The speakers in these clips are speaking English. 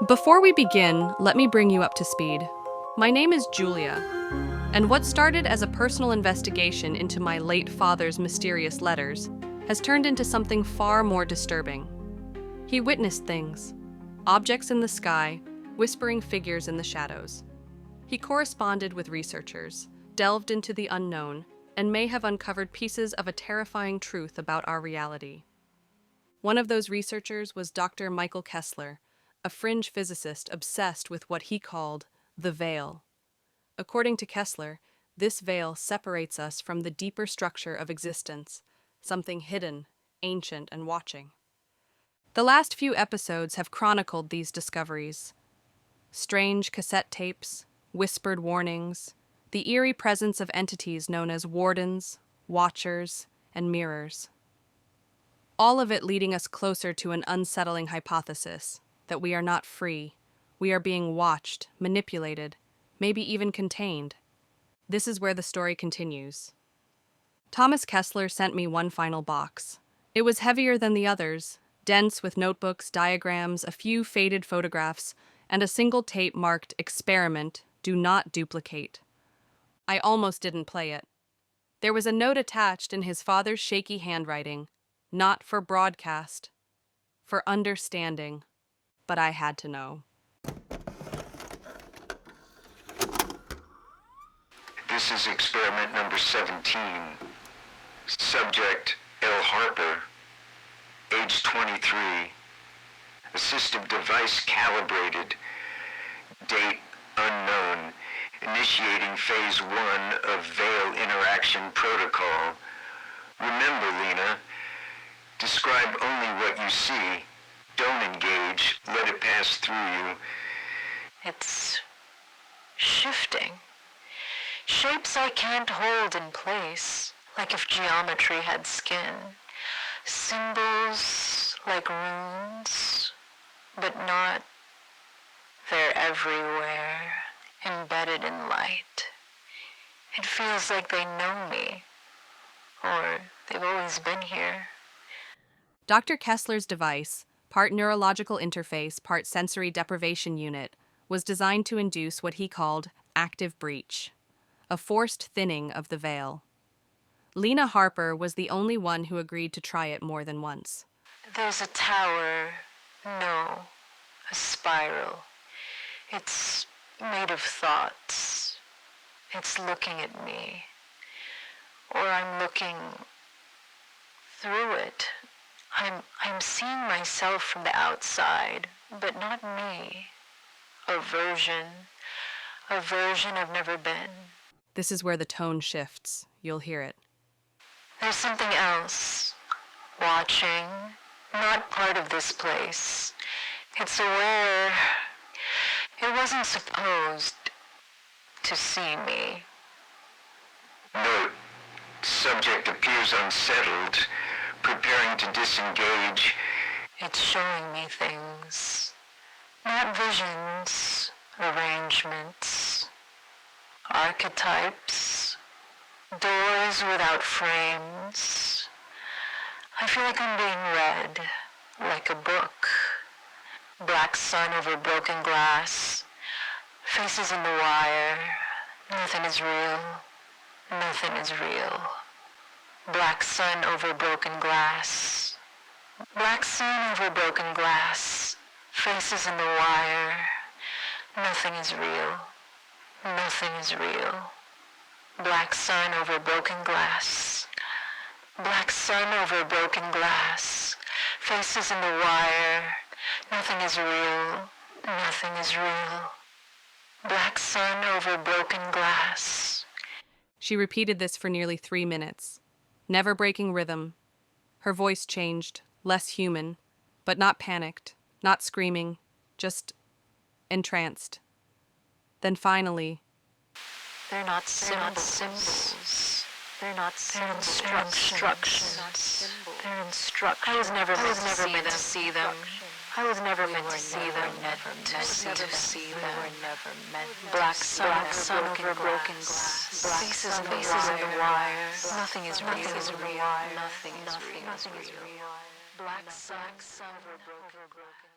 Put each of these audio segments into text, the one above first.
Before we begin, let me bring you up to speed. My name is Julia, and what started as a personal investigation into my late father's mysterious letters has turned into something far more disturbing. He witnessed things, objects in the sky, whispering figures in the shadows. He corresponded with researchers, delved into the unknown, and may have uncovered pieces of a terrifying truth about our reality. One of those researchers was Dr. Michael Kessler, a fringe physicist obsessed with what he called the veil. According to Kessler, this veil separates us from the deeper structure of existence, something hidden, ancient, and watching. The last few episodes have chronicled these discoveries. Strange cassette tapes, whispered warnings, the eerie presence of entities known as Wardens, Watchers, and Mirrors. All of it leading us closer to an unsettling hypothesis that we are not free. We are being watched, manipulated, maybe even contained. This is where the story continues. Thomas Kessler sent me one final box. It was heavier than the others, dense with notebooks, diagrams, a few faded photographs, and a single tape marked "Experiment, do not duplicate." I almost didn't play it. There was a note attached in his father's shaky handwriting, not for broadcast, for understanding, but I had to know. This is experiment number 17. Subject, L. Harper, age 23. Assistive device calibrated. Date unknown. Initiating phase 1 of veil interaction protocol. Remember, Lena, describe only what you see. Don't engage. Let it pass through you. It's shifting. Shapes I can't hold in place, like if geometry had skin. Symbols like runes, but not. They're everywhere, embedded in light. It feels like they know me, or they've always been here. Dr. Kessler's device, part neurological interface, part sensory deprivation unit, was designed to induce what he called active breach, a forced thinning of the veil. Lena Harper was the only one who agreed to try it more than once. There's a tower, no, a spiral. It's made of thoughts. It's looking at me, or I'm looking through it. I'm seeing myself from the outside, but not me. A version I've never been. This is where the tone shifts. You'll hear it. There's something else. Watching, not part of this place. It's aware. It wasn't supposed to see me. Note, subject appears unsettled, preparing to disengage. It's showing me things. Not visions, arrangements, archetypes, doors without frames. I feel like I'm being read, like a book. Black sun over broken glass, faces in the wire. Nothing is real. Nothing is real. Black sun over broken glass. Black sun over broken glass. Faces in the wire. Nothing is real. Nothing is real. Black sun over broken glass. Black sun over broken glass. Faces in the wire. Nothing is real. Nothing is real. Black sun over broken glass. She repeated this for nearly 3 minutes, never breaking rhythm. Her voice changed, less human, but not panicked, not screaming, just entranced. Then finally, They're not symbols. They're not instructions. They're instructions. I was never meant to see them. I was never meant to see them. To see them. Black sun over broken glass. Faces in the wire. Nothing is real. Nothing is real. Black sun over broken glass.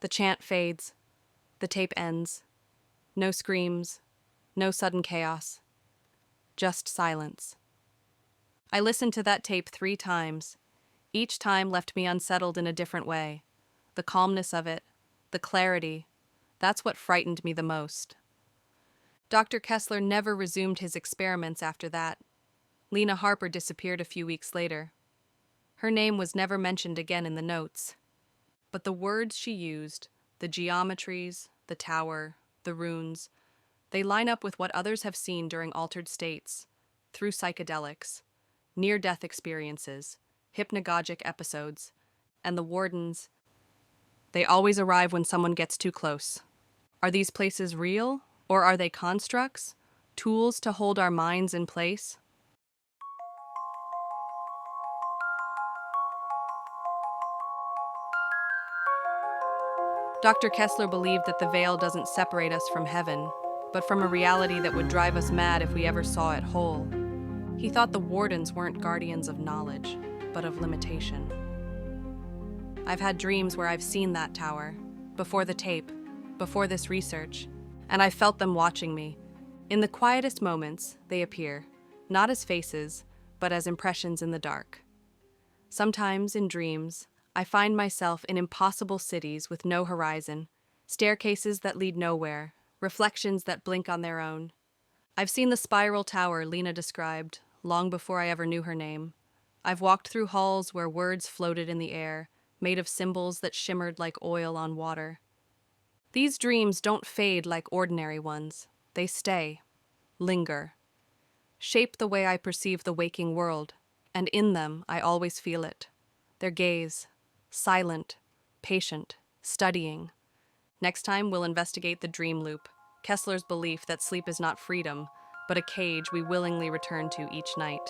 The chant fades. The tape ends. No screams. No sudden chaos. Just silence. I listened to that tape 3 times. Each time left me unsettled in a different way. The calmness of it, the clarity, that's what frightened me the most. Dr. Kessler never resumed his experiments after that. Lena Harper disappeared a few weeks later. Her name was never mentioned again in the notes. But the words she used, the geometries, the tower, the runes, they line up with what others have seen during altered states, through psychedelics, near-death experiences, hypnagogic episodes, and the Wardens. They always arrive when someone gets too close. Are these places real, or are they constructs, tools to hold our minds in place? Dr. Kessler believed that the veil doesn't separate us from heaven, but from a reality that would drive us mad if we ever saw it whole. He thought the Wardens weren't guardians of knowledge, but of limitation. I've had dreams where I've seen that tower, before the tape, before this research, and I felt them watching me. In the quietest moments, they appear, not as faces, but as impressions in the dark. Sometimes, in dreams, I find myself in impossible cities with no horizon, staircases that lead nowhere, reflections that blink on their own. I've seen the spiral tower Lena described, long before I ever knew her name. I've walked through halls where words floated in the air, made of symbols that shimmered like oil on water. These dreams don't fade like ordinary ones. They stay, linger, shape the way I perceive the waking world, and in them I always feel it. Their gaze, silent, patient, studying. Next time we'll investigate the dream loop, Kessler's belief that sleep is not freedom, but a cage we willingly return to each night.